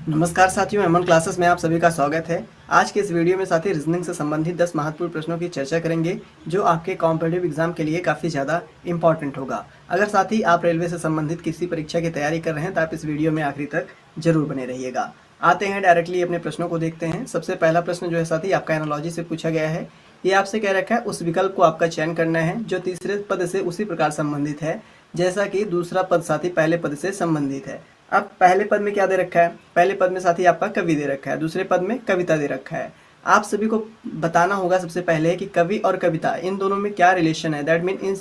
नमस्कार साथियों, एमन क्लासेस में आप सभी का स्वागत है। आज के इस वीडियो में साथी रीजनिंग से संबंधित 10 महत्वपूर्ण प्रश्नों की चर्चा करेंगे जो आपके कॉम्पिटिटिव एग्जाम के लिए काफ़ी ज़्यादा इंपॉर्टेंट होगा। अगर साथी आप रेलवे से संबंधित किसी परीक्षा की तैयारी कर रहे हैं तो आप इस वीडियो में आखिरी तक जरूर बने रहिएगा। आते हैं डायरेक्टली अपने प्रश्नों को देखते हैं। सबसे पहला प्रश्न जो है साथी आपका एनालॉजी से पूछा गया है। ये आपसे कह रखा है उस विकल्प को आपका चयन करना है जो तीसरे पद से उसी प्रकार संबंधित है जैसा कि दूसरा पद साथी पहले पद से संबंधित है। अब पहले पद में क्या दे रखा है? पहले पद में साथी आपका कवि दे रखा है, दूसरे पद में कविता दे रखा है। आप सभी को बताना होगा सबसे पहले कि कवि और कविता इन दोनों में क्या रिलेशन है, दैट मीन इन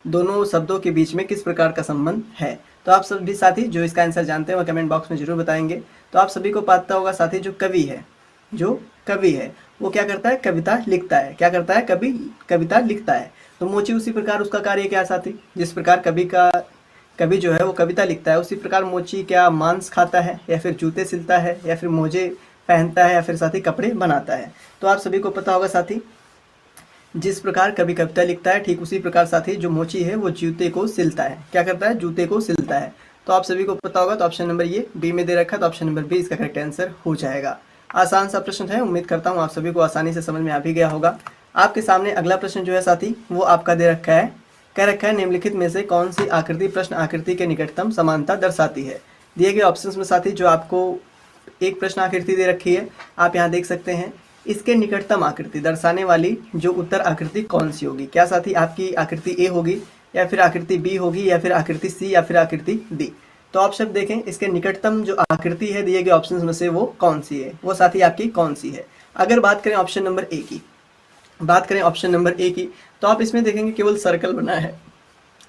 दोनों शब्दों के बीच में किस प्रकार का संबंध है। तो आप सभी साथी जो इसका आंसर जानते हैं वो कमेंट बॉक्स में जरूर बताएंगे। तो आप सभी को पता होगा साथी जो कवि है वो क्या करता है? कविता लिखता है। क्या करता है? कवि कविता लिखता है। तो मोची उसी प्रकार उसका कार्य क्या साथी? जिस प्रकार कवि जो है वो कविता लिखता है उसी प्रकार मोची क्या मांस खाता है या फिर जूते सिलता है या फिर मोजे पहनता है या फिर साथी कपड़े बनाता है। तो आप सभी को पता होगा साथी जिस प्रकार कवि कविता लिखता है ठीक उसी प्रकार साथी जो मोची है वो जूते को सिलता है। क्या करता है? जूते को सिलता है। तो आप सभी को पता होगा। तो ऑप्शन नंबर ये बी में दे रखा है, तो ऑप्शन नंबर बी इसका करेक्ट आंसर हो जाएगा। आसान सा प्रश्न है, उम्मीद करता हूँ आप सभी को आसानी से समझ में आ भी गया होगा। आपके सामने अगला प्रश्न जो है साथी वो आपका दे रखा है, कह रखा है निम्नलिखित में से कौन सी आकृति प्रश्न आकृति के निकटतम समानता दर्शाती है। दिए गए ऑप्शंस में साथी जो आपको एक प्रश्न आकृति दे रखी है आप यहाँ देख सकते हैं। इसके निकटतम आकृति दर्शाने वाली जो उत्तर आकृति कौन सी होगी? क्या साथी आपकी आकृति ए होगी या फिर आकृति बी होगी या फिर आकृति सी या फिर आकृति डी? तो आप सब देखें इसके निकटतम जो आकृति है दिए गए ऑप्शंस में से वो कौन सी है, वो साथी आपकी कौन सी है। अगर बात करें ऑप्शन नंबर ए की, तो आप इसमें देखेंगे केवल सर्कल बना है,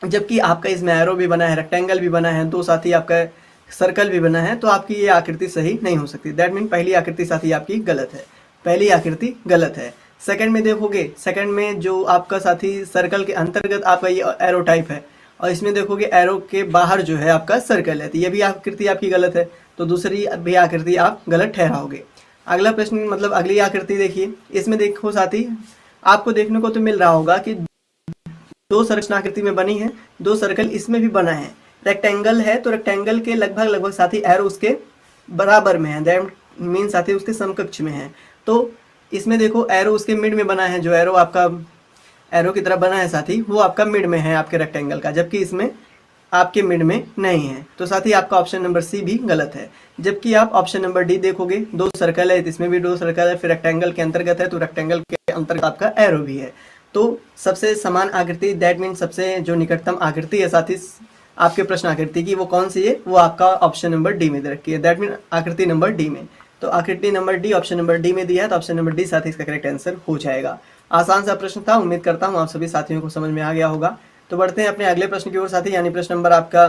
जबकि आपका इसमें एरो भी बना है, रेक्टेंगल भी बना है, तो साथी आपका सर्कल भी बना है। तो आपकी ये आकृति सही नहीं हो सकती। दैट मीन पहली आकृति साथी आपकी गलत है, पहली आकृति गलत है। सेकंड में देखोगे, सेकंड में जो आपका साथी सर्कल के अंतर्गत आपका ये एरो टाइप है और इसमें देखोगे एरो के बाहर जो है आपका सर्कल है, तो ये भी आकृति आपकी गलत है। तो दूसरी भी आकृति आप गलत ठहराओगे। अगला प्रश्न मतलब अगली आकृति देखिए, इसमें देखो साथी आपको देखने को तो मिल रहा होगा कि दो सर्कल आकृति में बनी है, दो सर्कल इसमें भी बना है। रेक्टेंगल है तो रेक्टेंगल के लगभग साथी एरो उसके बराबर में है, दैट मीन साथी उसके समकक्ष में है। तो इसमें देखो एरो उसके मिड में बना है, जो एरो आपका एरो की तरफ बना है साथी वो आपका मिड में है आपके रेक्टेंगल का, जबकि इसमें आपके मिड में नहीं है। तो साथी आपका ऑप्शन नंबर सी भी गलत है। जबकि आप ऑप्शन नंबर डी देखोगे, दो सर्कल है, इसमें भी दो सर्कल है, फिर रेक्टेंगल के अंतर्गत है तो रेक्टेंगल के अंतर्गत आपका एरो भी है। तो सबसे समान आकृति दैट मीन सबसे जो निकटतम आकृति है साथी आपके प्रश्न आकृति की वो कौन सी है, वो आपका ऑप्शन नंबर डी में दे रखी है, दैट मीन आकृति नंबर डी में। तो आकृति number D option number D में दिया है, तो ऑप्शन नंबर डी साथी इसका करेक्ट आंसर हो जाएगा। आसान सा प्रश्न था, उम्मीद करता हूँ आप सभी साथियों को समझ में आ गया होगा। तो बढ़ते हैं अपने अगले प्रश्न की ओर साथी, यानी प्रश्न नंबर आपका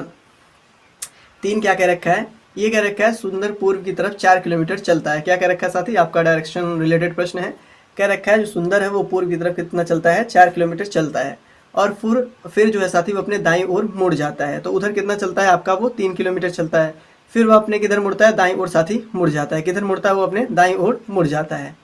3 क्या कह रखा है? ये कह रखा है सुंदर पूर्व की तरफ 4 किलोमीटर चलता है। क्या कह रखा है साथी? आपका डायरेक्शन रिलेटेड प्रश्न है। कह रखा है जो सुंदर है वो पूर्व की तरफ कितना चलता है? 4 किलोमीटर चलता है और फिर जो है साथी वो अपने दाईं ओर मुड़ जाता है। तो उधर कितना चलता है आपका? वो 3 किलोमीटर चलता है। फिर वो अपने किधर मुड़ता है? दाईं ओर साथी मुड़ जाता है। किधर मुड़ता है? वो अपने दाईं ओर मुड़ जाता है।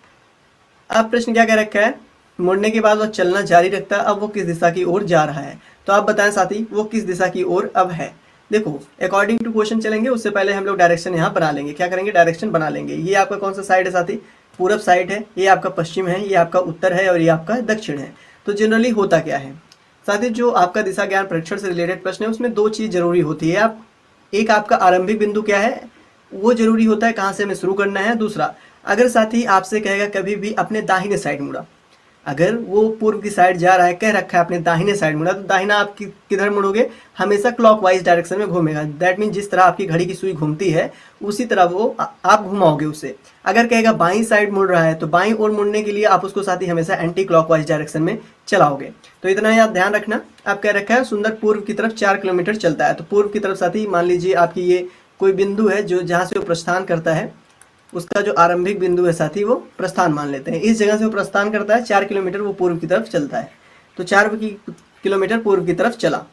अब प्रश्न क्या कह रखा है? मुड़ने के बाद वह चलना जारी रखता है, अब वो किस दिशा की ओर जा रहा है। तो आप बताएं साथी वो किस दिशा की ओर अब है। देखो अकॉर्डिंग टू क्वेश्चन चलेंगे, उससे पहले हम लोग डायरेक्शन यहाँ बना लेंगे। क्या करेंगे? डायरेक्शन बना लेंगे। ये आपका कौन सा साइड है साथी? पूरब साइड है, ये आपका पश्चिम है, ये आपका उत्तर है और ये आपका दक्षिण है। तो जनरली होता क्या है साथी, जो आपका दिशा ज्ञान परीक्षण से रिलेटेड प्रश्न है उसमें 2 चीज़ जरूरी होती है। एक आपका आरंभिक बिंदु क्या है वो जरूरी होता है, कहाँ से हमें शुरू करना है। दूसरा, अगर साथी आपसे कहेगा कभी भी अपने दाहिने साइड मुड़ा, अगर वो पूर्व की साइड जा रहा है, कह रखा है अपने दाहिने साइड मुड़ा, तो दाहिना आप किधर मुड़ोगे? हमेशा क्लॉकवाइज डायरेक्शन में घूमेगा। दैट मीन जिस तरह आपकी घड़ी की सुई घूमती है उसी तरह वो आप घुमाओगे उसे। अगर कहेगा बाईं साइड मुड़ रहा है तो बाईं ओर मुड़ने के लिए आप उसको साथी हमेशा एंटी क्लॉकवाइज डायरेक्शन में चलाओगे। तो इतना ही आप ध्यान रखना। आप कह रखा है सुंदर पूर्व की तरफ 4 किलोमीटर चलता है। तो पूर्व की तरफ साथी मान लीजिए आपकी ये कोई बिंदु है जो जहाँ से वो प्रस्थान करता है, उसका जो आरंभिक बिंदु है साथी वो प्रस्थान मान लेते हैं। इस जगह से वो प्रस्थान करता है, 4 किलोमीटर वो पूर्व की तरफ चलता है। तो 4 किलोमीटर पूर्व की तरफ चला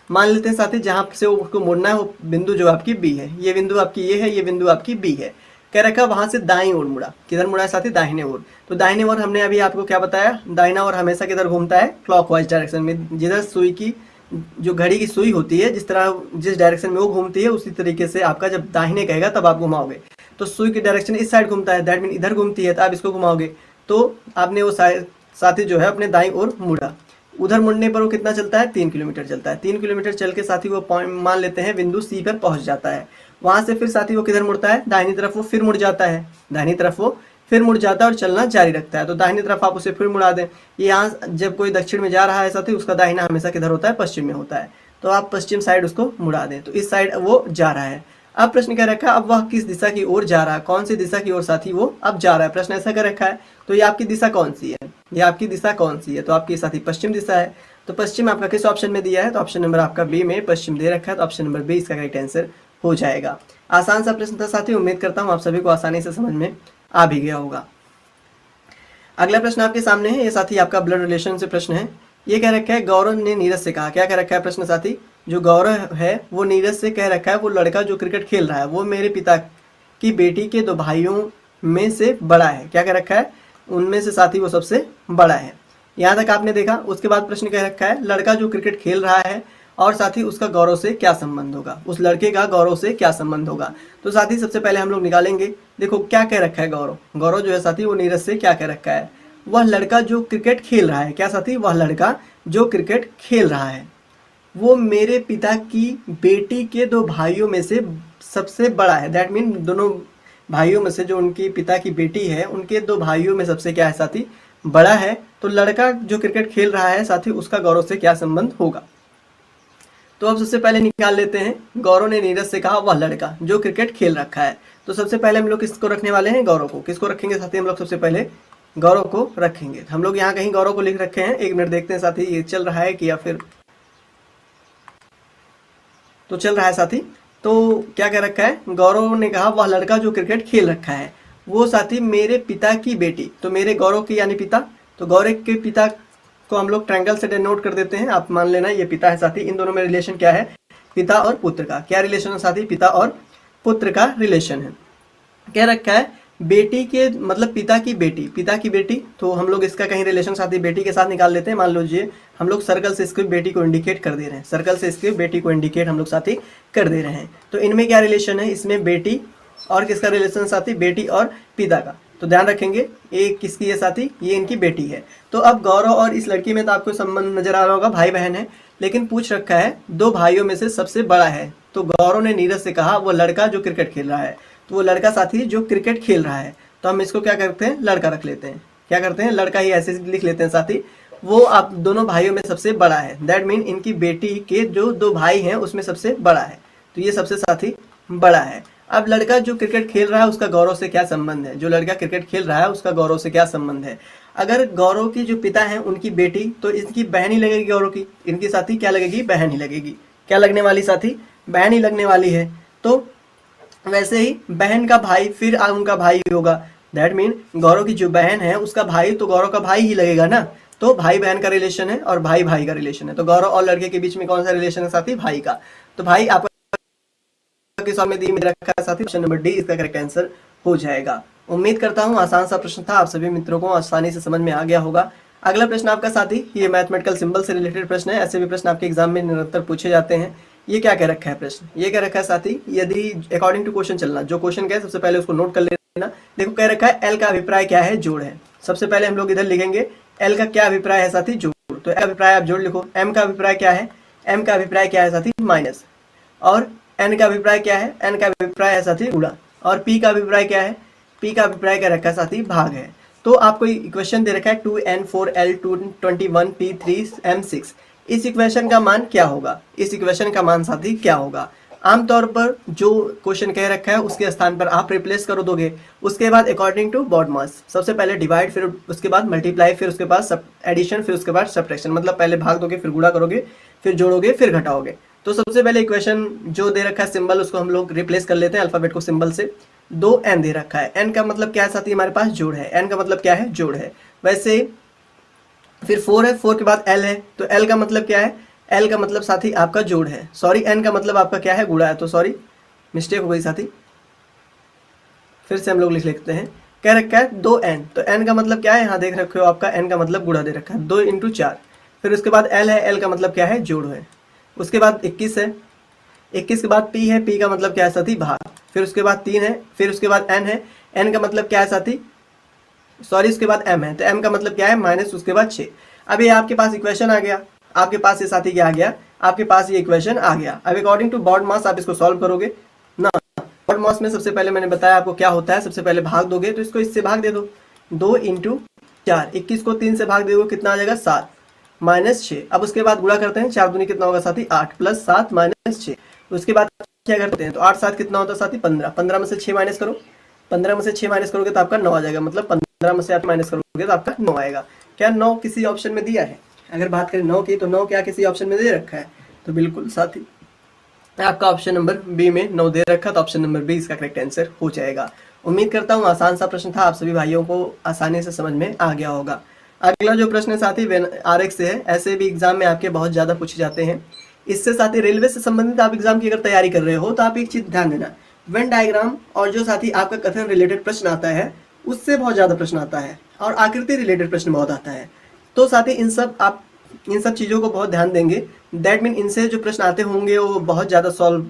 मान लेते हैं साथी। जहाँ से उसको मुड़ना है वो बिंदु जो आपकी बी है, ये बिंदु आपकी ये है, ये बिंदु आपकी बी है। कह रखा वहाँ से दाईं ओर मुड़ा। किधर मुड़ा है साथी? दाहिने ओर। तो दाहिने ओर हमने अभी आपको क्या बताया? दाहिना ओर हमेशा किधर घूमता है? क्लॉकवाइज डायरेक्शन में। जिधर सुई की जो घड़ी की सुई होती है, जिस तरह जिस डायरेक्शन में वो घूमती है उसी तरीके से आपका जब दाहिने कहेगा तब आप घुमाओगे। तो सुई की डायरेक्शन इस साइड घूमता है, दैट मीन इधर घूमती है, तो आप इसको घुमाओगे तो आपने वो साथी जो है अपने दाईं ओर मुड़ा। उधर मुड़ने पर वो कितना चलता है, 3 किलोमीटर चलता है। 3 किलोमीटर चल के साथी वो पॉइंट मान लेते हैं बिंदु सी पर पहुंच जाता है। वहां से फिर साथी वो किधर मुड़ता है, दाहिनी तरफ वो फिर मुड़ जाता है, दाहिनी तरफ वो फिर मुड़ जाता है और चलना जारी रखता है। तो दाहिनी तरफ आप उसे फिर मुड़ा दें। ये यहाँ जब कोई दक्षिण में जा रहा है साथी, उसका दाहिना हमेशा किधर होता है, पश्चिम में होता है। तो आप पश्चिम साइड उसको मुड़ा दें, तो इस साइड वो जा रहा है। अब प्रश्न क्या रखा है, अब वह किस दिशा की ओर जा रहा है, कौन सी दिशा की ओर साथी वो अब जा रहा है, प्रश्न ऐसा कर रखा है। तो ये आपकी दिशा कौन सी है, ये आपकी दिशा कौन सी है, तो आपकी साथी पश्चिम दिशा है। तो पश्चिम आपका किस ऑप्शन में दिया है, तो ऑप्शन नंबर आपका बी में पश्चिम दे रखा है, तो ऑप्शन नंबर बी इसका करेक्ट आंसर हो जाएगा। आसान सा प्रश्न था साथी, उम्मीद करता हूँ आप सभी को आसानी से समझ में आ भी गया होगा। अगला प्रश्न आपके सामने है, ये साथी आपका ब्लड रिलेशन से प्रश्न है। ये कह रखा है गौरव ने नीरज से कहा, क्या कह रखा है प्रश्न साथी, जो गौरव है वो नीरज से कह रखा है वो लड़का जो क्रिकेट खेल रहा है वो मेरे पिता की बेटी के 2 भाइयों में से बड़ा है। क्या कह रखा है, उनमें से साथी वो सबसे बड़ा है। यहाँ तक आपने देखा। उसके बाद प्रश्न कह रखा है लड़का जो क्रिकेट खेल रहा है और साथी उसका गौरव से क्या संबंध होगा, उस लड़के का गौरव से क्या संबंध होगा। तो साथी सबसे पहले हम लोग निकालेंगे। देखो क्या कह रखा है, गौरव जो है साथी वो नीरज से क्या कह रखा है, वह लड़का जो क्रिकेट खेल रहा है, क्या साथी, वह लड़का जो क्रिकेट खेल रहा है वो मेरे पिता की बेटी के 2 भाइयों में से सबसे बड़ा है। दैट मीन दोनों भाइयों में से जो उनकी पिता की बेटी है उनके 2 भाइयों में सबसे क्या है साथी, बड़ा है। तो लड़का जो क्रिकेट खेल रहा है साथी उसका गौरव से क्या संबंध होगा। तो अब सबसे पहले निकाल लेते हैं। गौरव ने नीरज से कहा वह लड़का जो क्रिकेट खेल रखा है। तो सबसे पहले हम लोग किसको रखने वाले हैं, गौरव को। किसको रखेंगे साथी, हम लोग सबसे पहले गौरव को रखेंगे। हम लोग यहाँ कहीं गौरव को लिख रखे हैं, 1 मिनट देखते हैं साथी ये चल रहा है कि या फिर, तो चल रहा है साथी। तो क्या कह रखा है, गौरव ने कहा वह लड़का जो क्रिकेट खेल रखा है वो साथी मेरे पिता की बेटी, तो मेरे गौरव की यानी पिता, तो गौरव के पिता को हम लोग ट्रायंगल से डिनोट कर देते हैं। आप मान लेना ये पिता है साथी। इन दोनों में रिलेशन क्या है, पिता और पुत्र का। क्या रिलेशन है साथी, पिता और पुत्र का रिलेशन है। कह रखा है बेटी के मतलब पिता की बेटी, तो हम लोग इसका कहीं रिलेशन साथी बेटी के साथ निकाल लेते हैं। मान लीजिए हम लोग सर्कल से इसको बेटी को इंडिकेट कर दे रहे हैं, सर्कल से इसके बेटी को इंडिकेट हम लोग साथी कर दे रहे हैं। तो इनमें क्या रिलेशन है, इसमें बेटी और किसका रिलेशन साथी, बेटी और पिता का। तो ध्यान रखेंगे ये किसकी है साथी, ये इनकी बेटी है। तो अब गौरव और इस लड़की में तो आपको संबंध नजर आ रहा होगा, भाई बहन है, लेकिन पूछ रखा है 2 भाइयों में से सबसे बड़ा है। तो गौरव ने नीरज से कहा वो लड़का जो क्रिकेट खेल रहा है, तो वो लड़का साथी जो क्रिकेट खेल रहा है, तो हम इसको क्या करते हैं, लड़का रख लेते हैं। क्या करते हैं, लड़का ही ऐसे लिख लेते हैं साथी। वो आप दोनों भाइयों में सबसे बड़ा है, दैट मीन इनकी बेटी के जो 2 भाई हैं उसमें सबसे बड़ा है, तो ये सबसे साथी बड़ा है। अब लड़का जो क्रिकेट खेल रहा है उसका गौरव से क्या संबंध है, जो लड़का क्रिकेट खेल रहा है उसका गौरव से क्या संबंध है। अगर गौरव की जो पिता है उनकी बेटी, तो इसकी बहन ही लगेगी गौरव की, इनकी साथी क्या लगेगी, बहन ही लगेगी। क्या लगने वाली साथी, बहन ही लगने वाली है। तो वैसे ही बहन का भाई फिर उनका भाई होगा, दैट मीन गौरव की जो बहन है उसका भाई तो गौरव का भाई ही लगेगा ना। तो भाई बहन का रिलेशन है और भाई भाई का रिलेशन है। तो गौरव और लड़के के बीच में कौन सा रिलेशन है साथी, भाई का। तो भाई आपका किस में दी में रखा है साथी, ऑप्शन नंबर डी इसका करेक्ट आंसर हो जाएगा। उम्मीद करता हूं आसान सा प्रश्न था, आप सभी मित्रों को आसानी से समझ में आ गया होगा। अगला प्रश्न आपका साथी ये मैथमेटिकल सिंबल से रिलेटेड प्रश्न है। ऐसे भी प्रश्न आपके एग्जाम में निरंतर पूछे जाते हैं। ये क्या कह रखा है प्रश्न, ये कह रखा है साथी यदि अकॉर्डिंग टू क्वेश्चन चलना, जो क्वेश्चन क्या है सबसे पहले उसको नोट कर लेना। देखो कह रखा है एल का अभिप्राय क्या है, जोड़ है। सबसे पहले हम लोग इधर लिखेंगे एल का क्या अभिप्राय है साथी, जोड़। तो अभिप्राय आप जोड़ लिखो। एम का अभिप्राय क्या है, एम का अभिप्राय क्या है साथी, माइनस। और एन का अभिप्राय क्या है, एन का अभिप्राय है साथी गुणा। और पी का अभिप्राय क्या है, पी का अभिप्राय क्या रखा है साथी, भाग है। तो आपको इक्वेशन दे रखा है 2n 4l 221 p 3m6। इस इक्वेशन का मान क्या होगा, इस इक्वेशन का मान साथी क्या होगा। आमतौर पर जो क्वेश्चन कह रखा है उसके स्थान पर आप रिप्लेस कर दोगे। उसके बाद अकॉर्डिंग टू बॉड मास, सबसे पहले डिवाइड, फिर उसके बाद मल्टीप्लाई, फिर उसके बाद एडिशन, फिर उसके बाद सब्ट्रैक्शन। मतलब पहले भाग दोगे, फिर गुणा करोगे, फिर जोड़ोगे, फिर घटाओगे। तो सबसे पहले इक्वेशन जो दे रखा है सिंबल, उसको हम लोग रिप्लेस कर लेते हैं अल्फाबेट को सिंबल से। 2n दे रखा है, n का मतलब क्या है साथी, हमारे पास जोड़ है। n का मतलब क्या है, जोड़ है। वैसे फिर 4 है, 4 के बाद l है, तो l का मतलब क्या है, l का मतलब साथी आपका जोड़ है। सॉरी, n का मतलब आपका क्या है, गुणा है। तो सॉरी मिस्टेक हो गई साथी, फिर से हम लोग लिख लेते हैं। कह रखा है 2n, तो n का मतलब क्या है, यहाँ देख रखे हो आपका n का मतलब गुणा दे रखा है, 2 × 4। फिर उसके बाद l है, l का मतलब क्या है, जोड़ है। उसके बाद 21 है, 21 के बाद p है, p का मतलब क्या है साथी भाग, फिर उसके बाद 3 है, फिर उसके बाद n है, n का मतलब क्या है साथी, सॉरी उसके बाद m है, तो m का मतलब क्या है माइनस उसके बाद 6। अब ये आपके पास इक्वेशन आ गया, आपके पास ये साथी क्या आ गया, आपके पास ये इक्वेशन आ गया। अब अकॉर्डिंग टू बॉड मास आप इसको सॉल्व करोगे ना। बॉड मास में सबसे पहले मैंने बताया आपको क्या होता है, सबसे पहले भाग दोगे तो इसको इससे भाग दे दो, 2 इंटू 4, 21 को 3 से भाग दोगे कितना आ जाएगा 7 माइनस 6। अब उसके बाद गुणा करते हैं, 4 दूनी कितना होगा साथी 8 प्लस 7 माइनस 6। उसके बाद क्या करते हैं तो 8 7 कितना होता है साथी 15, 15 में से 6 माइनस करो, 15 में से 6 माइनस करोगे तो आपका 9 आ जाएगा, मतलब 15 में से आप माइनस करोगे तो आपका 9 आएगा। क्या 9 किसी ऑप्शन में दिया है? अगर बात करें 9 की तो 9 क्या किसी ऑप्शन में दे रखा है? तो बिल्कुल साथी आपका ऑप्शन नंबर बी में 9 दे रखा, तो ऑप्शन नंबर बी इसका करेक्ट आंसर हो जाएगा। उम्मीद करता हूँ आसान सा प्रश्न था, आप सभी भाइयों को आसानी से समझ में आ गया होगा। अगला जो प्रश्न है साथी आरएक्स से है, ऐसे भी एग्जाम में आपके बहुत ज़्यादा पूछे जाते हैं। इससे साथी रेलवे से संबंधित आप एग्जाम की अगर तैयारी कर रहे हो तो आप एक चीज़ ध्यान देना, वेन डायग्राम और जो साथी आपका कथन रिलेटेड प्रश्न आता है उससे बहुत ज़्यादा प्रश्न आता है, और आकृति रिलेटेड प्रश्न बहुत आता है। तो साथी इन सब चीज़ों को बहुत ध्यान देंगे। दैट मीन इनसे जो प्रश्न आते होंगे वो बहुत ज़्यादा सॉल्व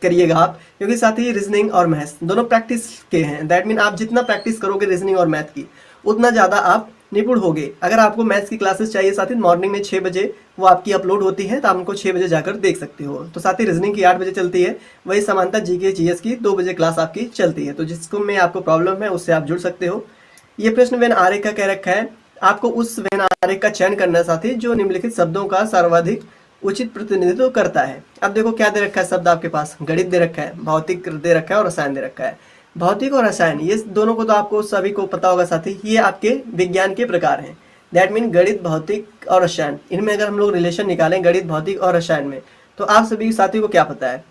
करिएगा आप, क्योंकि साथ ही रीजनिंग और मैथ्स दोनों प्रैक्टिस के हैं। दैट मीन आप जितना प्रैक्टिस करोगे रीजनिंग और मैथ की उतना ज़्यादा आप निपुण होगे। अगर आपको मैथ्स की क्लासेस चाहिए साथ ही मॉर्निंग में 6 बजे वो आपकी अपलोड होती है, तो आप उनको 6 बजे जाकर देख सकते हो। तो साथ ही रीजनिंग की 8 बजे चलती है, वही समानता जीके जीएस की 2 बजे क्लास आपकी चलती है। तो जिसको में आपको प्रॉब्लम है उससे आप जुड़ सकते हो। ये प्रश्न वेन आरेख का कह रखा है, आपको उस वेन आरेख का चयन करना है साथी जो निम्नलिखित शब्दों का सर्वाधिक उचित प्रतिनिधित्व करता है। अब देखो क्या दे रखा है शब्द आपके पास, गणित दे रखा है, भौतिक दे रखा है और रसायन दे रखा है। भौतिक और रसायन ये दोनों को तो आपको सभी को पता होगा साथी, ये आपके विज्ञान के प्रकार हैं। दैट मीन गणित भौतिक और रसायन, इनमें अगर हम लोग रिलेशन निकालें गणित भौतिक और रसायन में, तो आप सभी साथी को क्या पता है,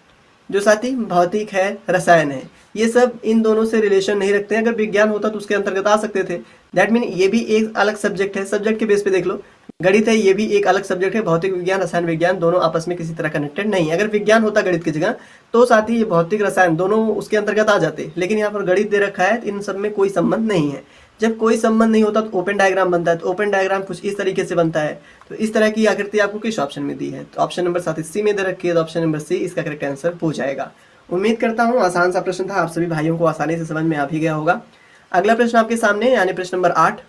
जो साथी भौतिक है रसायन है ये सब इन दोनों से रिलेशन नहीं रखते हैं। अगर विज्ञान होता तो उसके अंतर्गत आ सकते थे। दैट मीन ये भी एक अलग सब्जेक्ट है, सब्जेक्ट के बेस पे देख लो। गणित है ये भी एक अलग सब्जेक्ट है, भौतिक विज्ञान रसायन विज्ञान दोनों आपस में किसी तरह कनेक्टेड नहीं है। अगर विज्ञान होता गणित की जगह तो साथी ये भौतिक रसायन दोनों उसके अंतर्गत आ जाते, लेकिन यहाँ पर गणित दे रखा है, इन सब में कोई संबंध नहीं है। जब कोई संबंध नहीं होता तो ओपन डायग्राम बनता है, तो ओपन डायग्राम कुछ इस तरीके से बनता है। तो इस तरह की आकृति आपको किस ऑप्शन में दी है, तो ऑप्शन नंबर साथ सी में दे रखी है, तो ऑप्शन नंबर सी इसका करेक्ट आंसर हो जाएगा। उम्मीद करता हूँ आसान सा प्रश्न था, आप सभी भाइयों को आसानी से समझ में आ भी गया होगा। अगला प्रश्न आपके सामने यानी प्रश्न नंबर 8,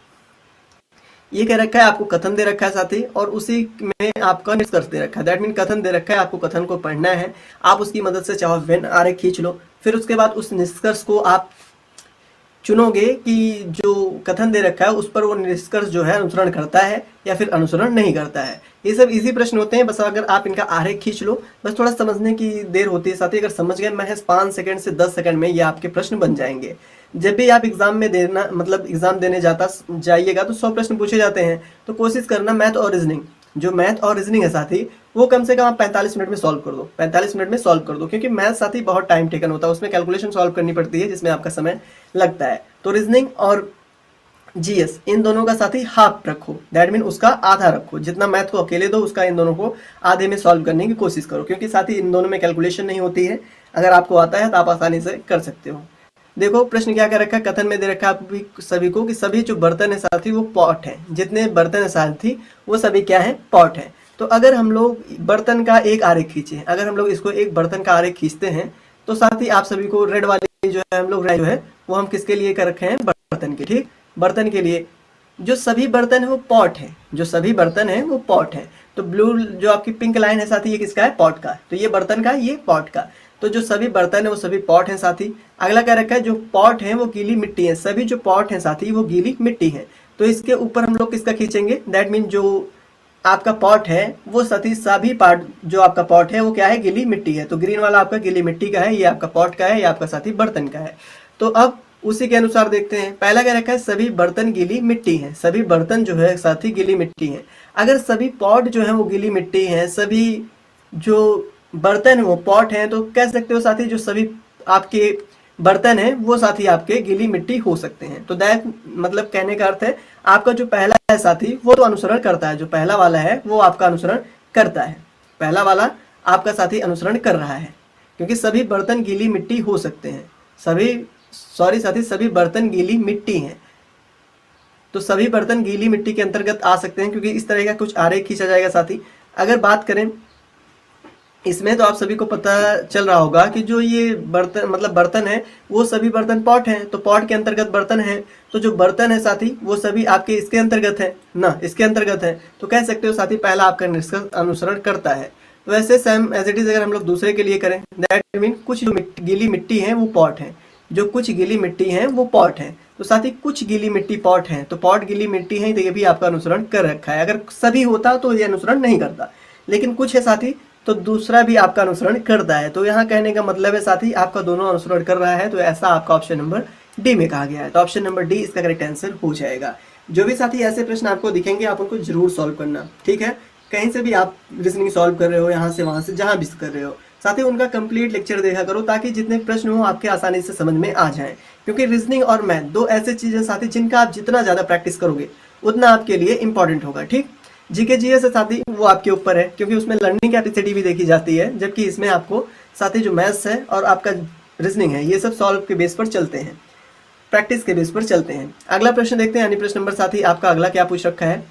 ये कह रखा है आपको कथन दे रखा है साथी और उसी में आपका निष्कर्ष दे रखा है। दैट मीन कथन दे रखा है, आपको कथन को पढ़ना है, आप उसकी मदद से चाहो वेन आरेख खींच लो, फिर उसके बाद उस निष्कर्ष को आप चुनोगे कि जो कथन दे रखा है उस पर वो निष्कर्ष जो है अनुसरण करता है या फिर अनुसरण नहीं करता है। ये सब इजी प्रश्न होते हैं, बस अगर आप इनका आरेख खींच लो, बस थोड़ा समझने की देर होती है साथी। अगर समझ गए महज 5 सेकंड से 10 सेकंड में ये आपके प्रश्न बन जाएंगे। जब भी आप एग्जाम में देना मतलब एग्जाम देने जाइएगा तो 100 प्रश्न पूछे जाते हैं, तो कोशिश करना मैथ और रीजनिंग, जो मैथ और रीजनिंग है साथी वो कम से कम आप 45 मिनट में सॉल्व कर दो, 45 मिनट में सॉल्व कर दो, क्योंकि मैथ साथी बहुत टाइम टेकन होता है, उसमें कैलकुलेशन सॉल्व करनी पड़ती है जिसमें आपका समय लगता है। तो रीजनिंग और जीएस इन दोनों का साथी हाफ रखो, दैट मीन उसका आधा रखो। जितना मैथ को अकेले दो उसका इन दोनों को आधे में सॉल्व करने की कोशिश करो, क्योंकि साथी इन दोनों में कैलकुलेशन नहीं होती है। अगर आपको आता है तो आप आसानी से कर सकते हो। देखो प्रश्न क्या कर रखा है, कथन में दे रखा है आप सभी को कि सभी जो बर्तन है साथी वो पॉट है, जितने बर्तन है साथी वो सभी क्या है पॉट है। तो अगर हम लोग बर्तन का एक आरेख खींचे, अगर हम लोग इसको एक बर्तन का आरेख खींचते हैं तो साथी आप सभी को रेड वाली जो है हम लोग जो है वो हम किसके लिए कर रखे हैं, बर्तन के, ठीक बर्तन के लिए। जो सभी बर्तन है वो पॉट है, जो सभी बर्तन है वो पॉट है। तो ब्लू जो आपकी पिंक लाइन है साथी ये किसका है, पॉट का, तो ये बर्तन का, ये पॉट का। तो जो सभी बर्तन है वो सभी पॉट हैं साथी। अगला क्या रखा है, जो पॉट है वो गीली मिट्टी है, सभी जो पॉट हैं साथी वो गीली मिट्टी है। तो इसके ऊपर हम लोग किसका खींचेंगे, दैट मीन जो आपका पॉट है वो साथी सभी पार्ट जो आपका पॉट है वो क्या है, गीली मिट्टी है। तो ग्रीन वाला आपका गीली मिट्टी का है, ये आपका पॉट का है, ये आपका साथी बर्तन का है। तो अब उसी के अनुसार देखते हैं, पहला क्या रखा है, सभी बर्तन गीली मिट्टी है, सभी बर्तन जो है साथी गीली मिट्टी है। अगर सभी पॉट जो है वो गीली मिट्टी है, सभी जो बर्तन है वो पॉट हैं, तो कह सकते हो साथी जो सभी आपके बर्तन है वो साथी आपके गीली मिट्टी हो सकते हैं। तो दैट मतलब कहने का अर्थ है आपका जो पहला है साथी वो तो अनुसरण करता है, जो पहला वाला है वो आपका अनुसरण करता है, पहला वाला आपका साथी अनुसरण कर रहा है, क्योंकि सभी बर्तन गीली मिट्टी हो सकते हैं, सभी बर्तन गीली मिट्टी हैं। तो सभी बर्तन गीली मिट्टी के अंतर्गत आ सकते हैं, क्योंकि इस तरह का कुछ आरेख खींचा जाएगा साथी। अगर बात करें इसमें तो आप सभी को पता चल रहा होगा कि जो ये बर्तन मतलब बर्तन है वो सभी बर्तन पॉट हैं, तो पॉट के अंतर्गत बर्तन है, तो जो बर्तन है साथी वो सभी आपके इसके अंतर्गत है ना, इसके अंतर्गत है। तो कह सकते हो साथी पहला आपका निष्कर्ष अनुसरण करता है। तो वैसे सेम एज इट इज अगर हम लोग दूसरे के लिए करें, दैट मीन कुछ जो गीली मिट्टी है वो पॉट है, जो कुछ गीली मिट्टी है वो पॉट है। तो साथी कुछ गीली मिट्टी पॉट है, तो पॉट गीली मिट्टी है, तो ये भी आपका अनुसरण कर रखा है। अगर सभी होता तो ये अनुसरण नहीं करता, लेकिन कुछ है साथी तो दूसरा भी आपका अनुसरण करता है। तो यहाँ कहने का मतलब है साथी आपका दोनों अनुसरण कर रहा है, तो ऐसा आपका ऑप्शन नंबर डी में कहा गया है। तो ऑप्शन नंबर डी इसका करेक्ट आंसर हो जाएगा। जो भी साथी ऐसे प्रश्न आपको दिखेंगे आप उनको जरूर सॉल्व करना, ठीक है। कहीं से भी आप रीजनिंग सॉल्व कर रहे हो, यहाँ से वहाँ से जहाँ भी कर रहे हो, साथ ही उनका कंप्लीट लेक्चर देखा करो ताकि जितने प्रश्न हो आपके आसानी से समझ में आ जाएं। क्योंकि रीजनिंग और मैथ दो ऐसे चीज़ें साथी जिनका आप जितना ज़्यादा प्रैक्टिस करोगे उतना आपके लिए इंपॉर्टेंट होगा, ठीक। जीके जीएस से साथी वो आपके ऊपर है, क्योंकि उसमें लर्निंग कैपेसिटी भी देखी जाती है, जबकि इसमें आपको साथी जो मैथ्स है और आपका रीजनिंग है ये सब सॉल्व के बेस पर चलते हैं, प्रैक्टिस के बेस पर चलते हैं। अगला प्रश्न देखते हैं, यानी प्रश्न नंबर साथी आपका अगला क्या पूछ रखा है।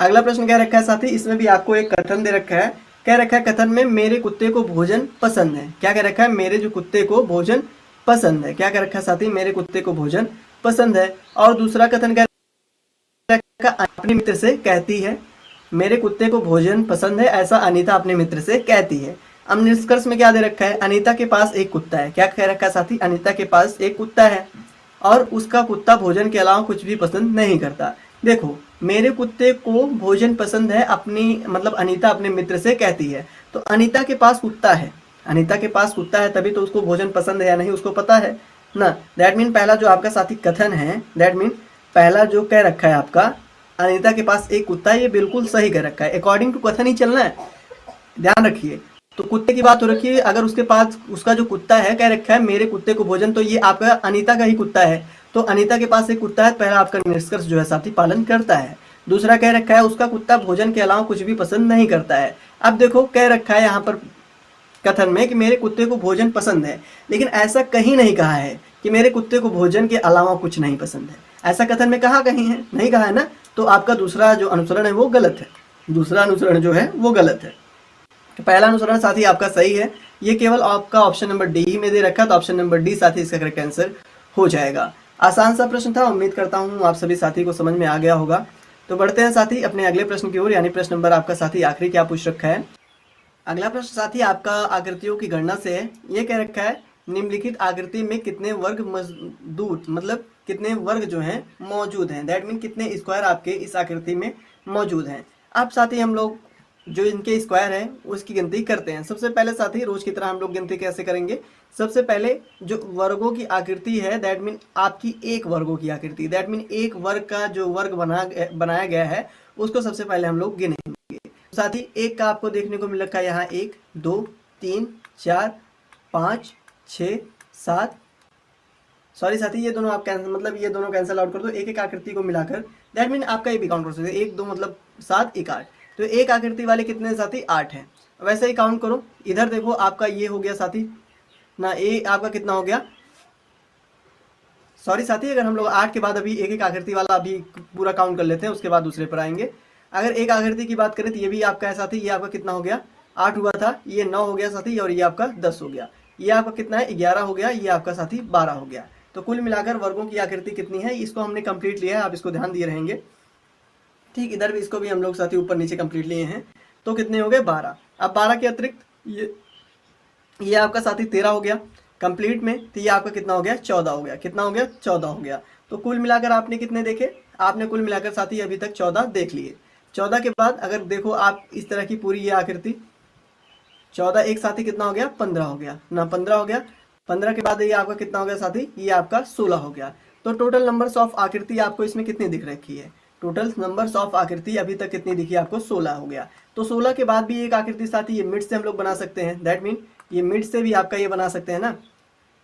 अगला प्रश्न क्या रखा है साथी, इसमें भी आपको एक कथन दे रखा है। क्या रखा है कथन में, मेरे कुत्ते को भोजन पसंद है। क्या कह रखा है, मेरे जो कुत्ते को भोजन पसंद है। क्या कह रखा है साथी, मेरे कुत्ते को भोजन पसंद है। और दूसरा कथन क्या रखा, अपने मित्र से कहती है, मेरे कुत्ते को भोजन पसंद है ऐसा अनीता अपने मित्र से कहती है। अब निष्कर्ष में क्या दे रखा है, अनीता के पास एक कुत्ता है। क्या कह रखा है साथी, अनीता के पास एक कुत्ता है और उसका कुत्ता भोजन के अलावा कुछ भी पसंद नहीं करता। देखो, मेरे कुत्ते को भोजन पसंद है अपनी मतलब अनीता अपने मित्र से कहती है, तो अनीता के पास कुत्ता है, अनीता के पास कुत्ता है तभी तो उसको भोजन पसंद है या नहीं उसको पता है ना। दैट मीन पहला जो आपका साथी कथन है, दैट मीन पहला जो कह रखा है आपका अनीता के पास एक कुत्ता है, ये बिल्कुल सही कह रखा है। अकॉर्डिंग टू कथन ही चलना है, ध्यान रखिए। तो कुत्ते की बात हो रखी है, अगर उसके पास उसका जो कुत्ता है कह रखा है मेरे कुत्ते को भोजन, तो ये आपका अनीता का ही कुत्ता है। तो अनीता के पास एक कुत्ता है, पहला आपका निष्कर्ष जो है साथी पालन करता है। दूसरा कह रखा है उसका कुत्ता भोजन के अलावा कुछ भी पसंद नहीं करता है। अब देखो कह रखा है यहाँ पर कथन में कि मेरे कुत्ते को भोजन पसंद है, लेकिन ऐसा कहीं नहीं कहा है कि मेरे कुत्ते को भोजन के अलावा कुछ नहीं पसंद है। ऐसा कथन में कहा कहीं है, नहीं कहा है ना। तो आपका दूसरा जो अनुसरण है वो गलत है, दूसरा अनुसरण जो है वो गलत है। तो पहला अनुसरण साथी आपका सही है, ये केवल आपका ऑप्शन नंबर डी ही में दे रखा, तो ऑप्शन नंबर डी साथी इसका करेक्ट आंसर हो जाएगा। आसान सा प्रश्न था, उम्मीद करता हूँ आप सभी साथी को समझ में आ गया होगा। तो बढ़ते हैं साथी अपने अगले प्रश्न की ओर, यानी प्रश्न नंबर आपका साथी आखिरी क्या पूछ रखा है। अगला प्रश्न साथी आपका आकृतियों की गणना से है। ये कह रखा है निम्नलिखित आकृति में कितने वर्ग मजदूर मतलब कितने वर्ग जो हैं मौजूद हैं। दैट मीन कितने स्क्वायर आपके इस आकृति में मौजूद हैं। अब साथी हम लोग जो इनके स्क्वायर है उसकी गिनती करते हैं। सबसे पहले साथी रोज की तरह हम लोग गिनती कैसे करेंगे, सबसे पहले जो वर्गों की आकृति है दैट मीन आपकी एक वर्गों की आकृति, दैट मीन एक वर्ग का जो वर्ग बनाया गया है उसको सबसे पहले हम लोग गिनेंगे। साथ ही एक का आपको देखने को मिल रखा है यहाँ 1 2 3 4 5 6 7, सॉरी साथी ये दोनों आप कैंसिल मतलब ये दोनों कैंसिल आउट कर दो, एक एक आकृति को मिलाकर दैट मीन आपका ये भी काउंट कर सकते हैं 1 2 मतलब 7 1 8, तो एक आकृति वाले कितने साथी 8 हैं। वैसे ही काउंट करो, इधर देखो आपका ये हो गया साथी ना, ये आपका कितना हो गया, सॉरी साथी अगर हम लोग 8 के बाद अभी एक एक आकृति वाला अभी पूरा काउंट कर लेते हैं उसके बाद दूसरे पर आएंगे। अगर एक आकृति की बात करें तो ये भी आपका है साथी, ये आपका कितना हो गया 8 हुआ था, ये 9 हो गया साथी और ये आपका 10 हो गया, ये आपका कितना है 11 हो गया, ये आपका साथी 12 हो गया। तो कुल मिलाकर वर्गों की आकृति कितनी है इसको हमने कंप्लीट लिया है, आप इसको ध्यान दिए रहेंगे। ठीक, इधर भी इसको भी हम लोग साथी ऊपर नीचे कंप्लीट लिए हैं, तो कितने हो गए 12। अब 12 के अतिरिक्त ये आपका साथी 13 हो गया कंप्लीट में, तो ये आपका कितना हो गया 14 हो गया, कितना हो गया 14 हो गया। तो कुल मिलाकर आपने कितने देखे, आपने कुल मिलाकर साथी अभी तक 14 देख लिए। 14 के बाद अगर देखो आप इस तरह की पूरी ये आकृति 14 एक साथी कितना हो गया 15 हो गया ना, 15 हो गया। 15 के बाद ये आपका कितना हो गया साथी, ये आपका 16 हो गया। तो टोटल नंबर्स ऑफ आकृति आपको इसमें कितनी दिख रखी है, टोटल नंबर्स ऑफ आकृति अभी तक कितनी दिखी आपको 16 हो गया। तो 16 के बाद भी एक आकृति साथी ये मिड से हम लोग बना सकते हैं, दैट मीन ये मिड से भी आपका ये बना सकते हैं ना,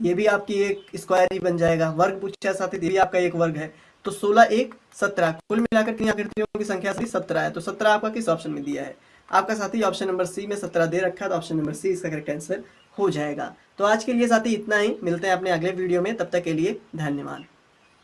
ये भी आपकी एक स्क्वायर ही बन जाएगा। वर्ग पूछा साथी, ये भी आपका एक वर्ग है। तो 16 1 17, कुल मिलाकर कितनी आकृतियों की संख्या साथी 17 है। तो 17 आपका किस ऑप्शन में दिया है, आपका साथी ऑप्शन नंबर सी में 17 दे रखा है, तो ऑप्शन नंबर सी इसका करेक्ट आंसर हो जाएगा। तो आज के लिए साथी इतना ही, मिलते हैं अपने अगले वीडियो में, तब तक के लिए धन्यवाद।